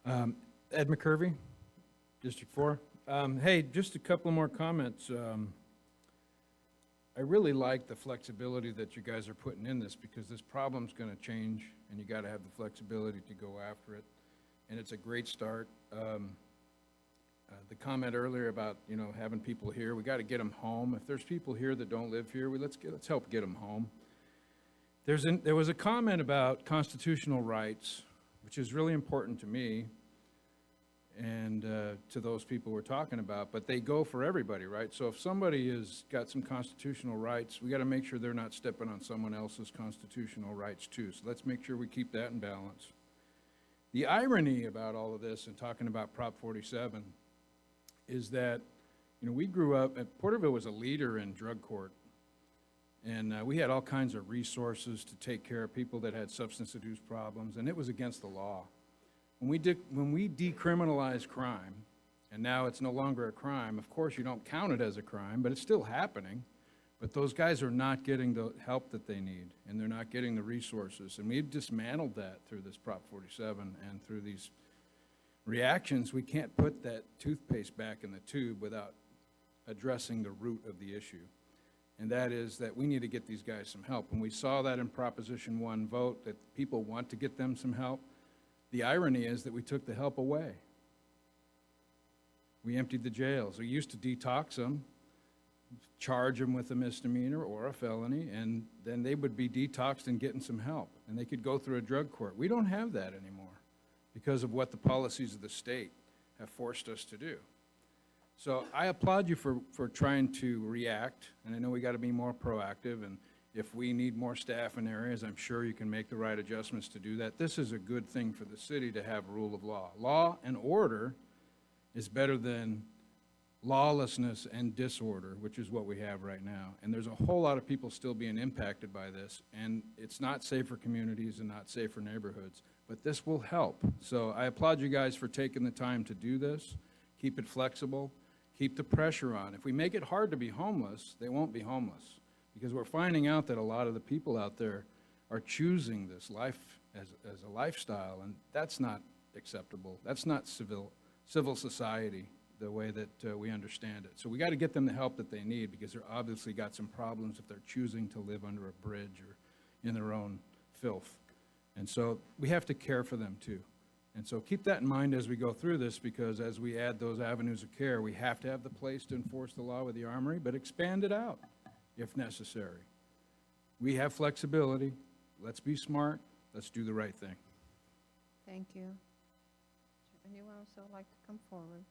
Ed McCurvey, District 4. Hey, just a couple more comments. I really like the flexibility that you guys are putting in this because this problem's going to change and you got to have the flexibility to go after it. And it's a great start. The comment earlier about, having people here, we got to get them home. If there's people here that don't live here, let's help get them home. There was a comment about constitutional rights, which is really important to me and to those people we're talking about, but they go for everybody, right? So if somebody has got some constitutional rights, we got to make sure they're not stepping on someone else's constitutional rights too. So let's make sure we keep that in balance. The irony about all of this and talking about Prop 47 is that, we grew up, Porterville was a leader in drug court, and we had all kinds of resources to take care of people that had substance abuse problems, and it was against the law. When we decriminalized crime, and now it's no longer a crime, of course you don't count it as a crime, but it's still happening. But those guys are not getting the help that they need, and they're not getting the resources. And we've dismantled that through this Prop 47 and through these reactions. We can't put that toothpaste back in the tube without addressing the root of the issue. And that is that we need to get these guys some help. And we saw that in Proposition 1 vote, that people want to get them some help. The irony is that we took the help away. We emptied the jails. We used to detox them, charge them with a misdemeanor or a felony, and then they would be detoxed and getting some help, and they could go through a drug court. We don't have that anymore because of what the policies of the state have forced us to do. So I applaud you for trying to react, and I know we got to be more proactive, and if we need more staff in areas, I'm sure you can make the right adjustments to do that. This is a good thing for the city to have rule of law. Law and order is better than lawlessness and disorder, which is what we have right now. And there's a whole lot of people still being impacted by this, and it's not safe for communities and not safe for neighborhoods, but this will help. So I applaud you guys for taking the time to do this. Keep it flexible. Keep the pressure on. If we make it hard to be homeless, they won't be homeless, because we're finding out that a lot of the people out there are choosing this life as a lifestyle, and that's not acceptable. That's not civil society the way that we understand it. So we got to get them the help that they need, because they're obviously got some problems if they're choosing to live under a bridge or in their own filth. And so we have to care for them too. And so keep that in mind as we go through this, because as we add those avenues of care, we have to have the place to enforce the law with the Armory, but expand it out if necessary. We have flexibility. Let's be smart. Let's do the right thing. Thank you. Anyone else that would like to come forward?